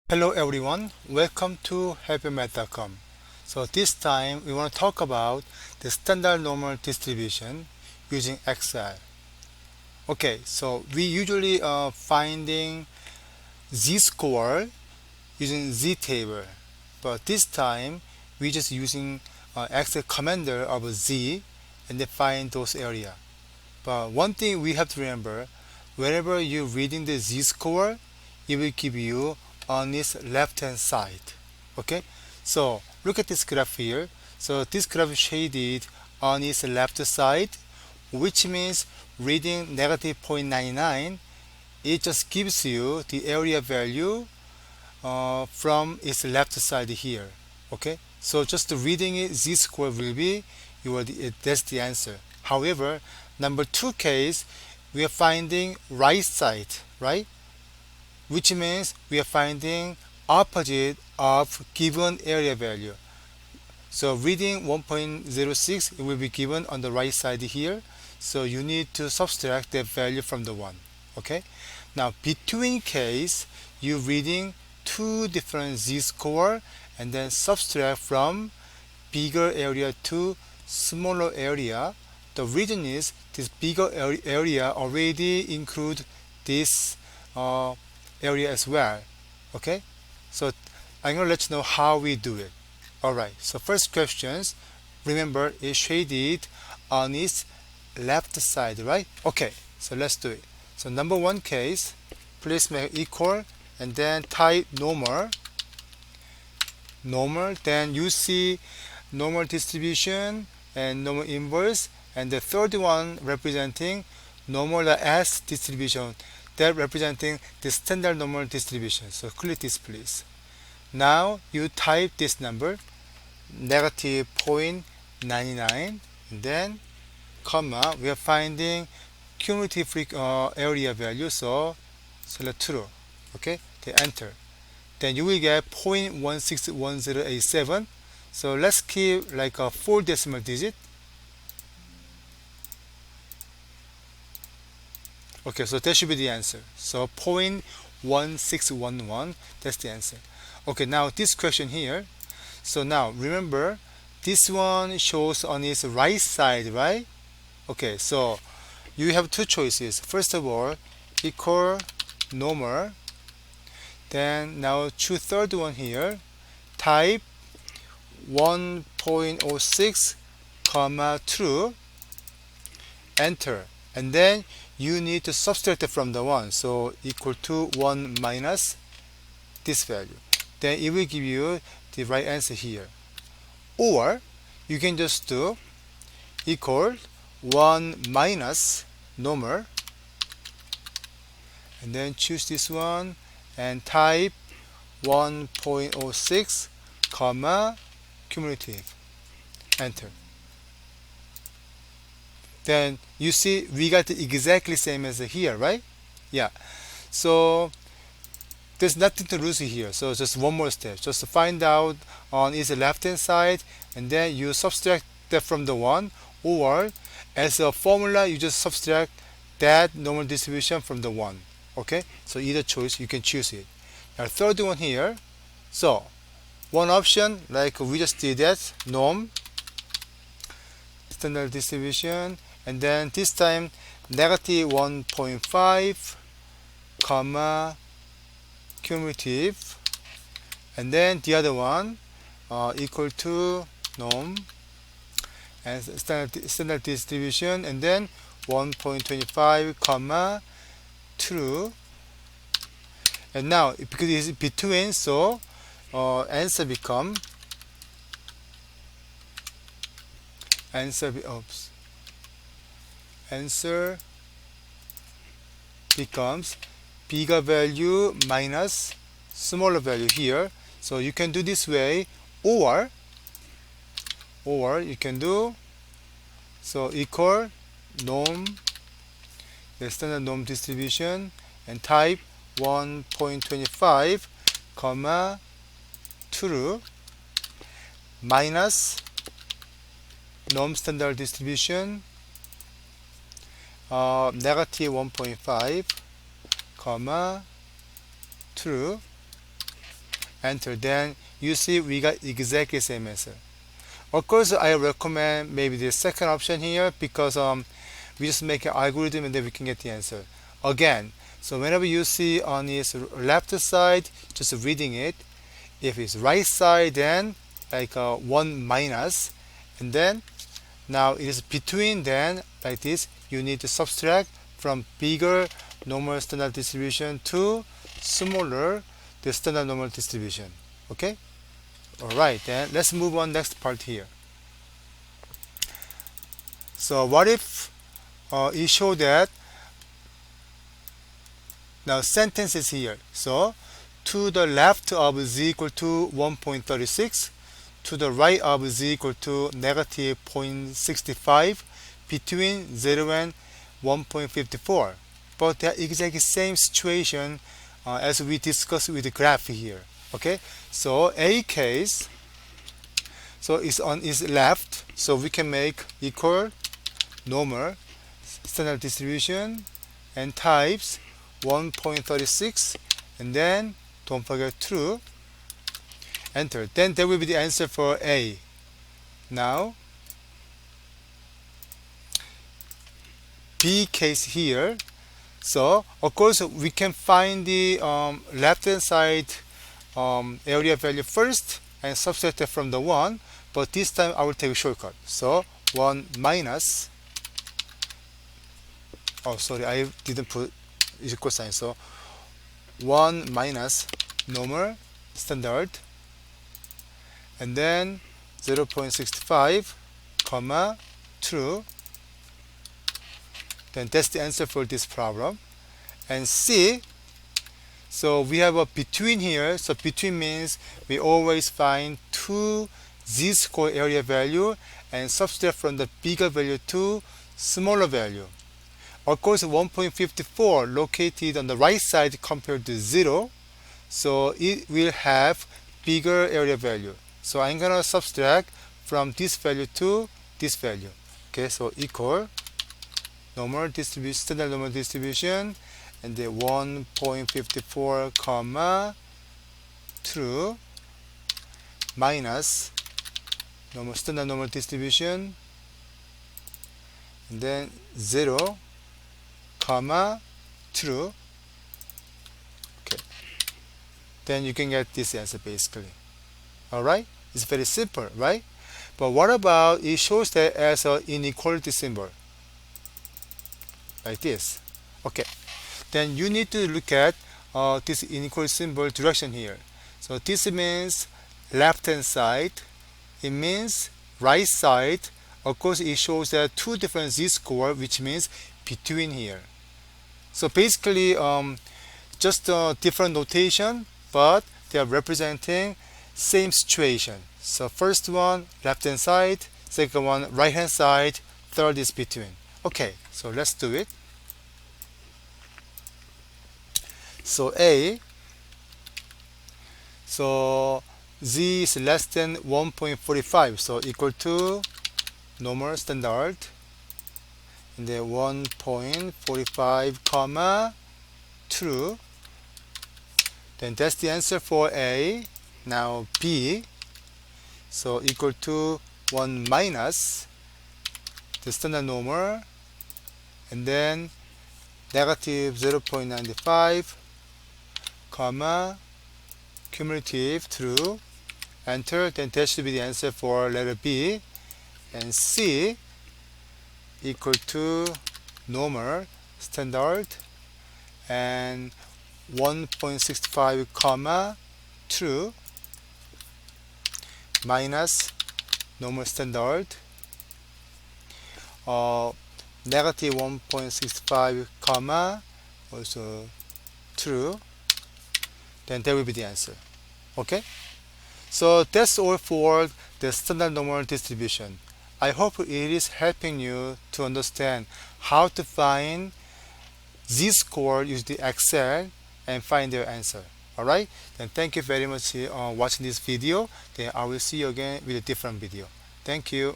Hello everyone, welcome to helpyourmath.com. So this time we want to talk about the standard normal distribution using Excel. Okay, so we usually finding z-score using z-table, but this time we just using Excel commander of z and then find those area. But one thing we have to remember, whenever you're reading the z-score, it will give you on its left hand side. Okay, so look at this graph here. So this graph is shaded on its left side, which means reading negative 0.99, it just gives you the area value from its left side here. Okay, so just reading it, z-score will be that's the answer. However, number two case, we are finding right side, right? Which means we are finding opposite of given area value. So reading 1.06, it will be given on the right side here. So you need to subtract that value from the one. Okay. Now between case, you reading two different z-score and then subtract from bigger area to smaller area. The reason is this bigger area already include this uh, area as well. Okay, so I'm gonna let you know how we do it. Alright, so first questions, remember is shaded on its left side, right? Okay, so let's do it. So number one case, please make equal and then type normal, then you see normal distribution and normal inverse, and the third one representing normal S distribution, that representing the standard normal distribution. So click this please. Now you type this number negative 0.99, then comma, we are finding cumulative area value, so select true. Okay, then enter, then you will get 0.161087. So let's keep like a 4 decimal digit. Okay, so that should be the answer. So 0.1611, that's the answer. Okay, now this question here. So now remember, this one shows on its right side, right? Okay, so you have two choices. First of all, equal normal. Then now choose third one here. Type 1.06 comma true. Enter, and then you need to subtract it from the 1, so equal to 1 minus this value, then it will give you the right answer here. Or you can just do equal 1 minus normal and then choose this one and type 1.06 comma cumulative, enter. Then you see we got the exactly same as here, right? Yeah, so there's nothing to lose here. So just one more step, just to find out on its left hand side, and then you subtract that from the one, or as a formula you just subtract that normal distribution from the one. Okay, so either choice you can choose it. Now third one here, so one option like we just did that, norm standard distribution, and then this time negative 1.5 comma cumulative, and then the other one equal to norm and standard distribution, and then 1.25 comma true. And now because it's between, so answer become answer becomes bigger value minus smaller value here. So you can do this way, or you can do so equal norm, the standard norm distribution, and type 1.25 comma true minus norm standard distribution negative 1.5 comma true, enter. Then you see we got exactly same answer. Of course, I recommend maybe the second option here because we just make an algorithm and then we can get the answer. Again, so whenever you see on its left side, just reading it. If it's right side, then like 1 minus, and then now it is between, then like this, you need to subtract from bigger normal standard distribution to smaller the standard normal distribution. Okay? Alright, then let's move on next part here. So what if it show that now sentence is here. So to the left of z equal to 1.36, to the right of z equal to negative 0.65, between 0 and 1.54. But they are exactly same situation as we discussed with the graph here. Okay, so a case, so it's on its left, so we can make equal normal standard distribution and types 1.36, and then don't forget true, enter. Then there will be the answer for A. Now B case here, so of course we can find the left hand side area value first and subtract it from the 1, but this time I will take a shortcut. So 1 minus, oh sorry, I didn't put equal sign, so 1 minus normal standard, and then 0.65 comma true. Then that's the answer for this problem. And C, so we have a between here, so between means we always find two z-score area value and subtract from the bigger value to smaller value. Of course 1.54 located on the right side compared to 0, so it will have bigger area value. So I'm gonna subtract from this value to this value. Okay, so equal normal distribution, standard normal distribution, and then 1.54 comma true minus normal standard normal distribution, and then 0 comma true. Okay, then you can get this answer basically. Alright, it's very simple, right? But what about it shows that as an inequality symbol like this? Okay, then you need to look at this inequality symbol direction here. So this means left hand side, it means right side. Of course it shows that two different z-score, which means between here. So basically just a different notation, but they are representing same situation. So first one left hand side, second one right hand side, third is between. Okay, so let's do it. So A, so z is less than 1.45, so equal to normal standard, and then 1.45 comma true. Then that's the answer for A. Now B, so equal to 1 minus the standard normal, and then negative 0.95 comma cumulative true, enter. Then that should be the answer for letter B. And C, equal to normal standard and 1.65 comma true minus normal standard negative 1.65 comma also true. Then that will be the answer. Okay, so that's all for the standard normal distribution. I hope it is helping you to understand how to find z-score using Excel and find their answer. Alright, then thank you very much for watching this video. Then I will see you again with a different video. Thank you.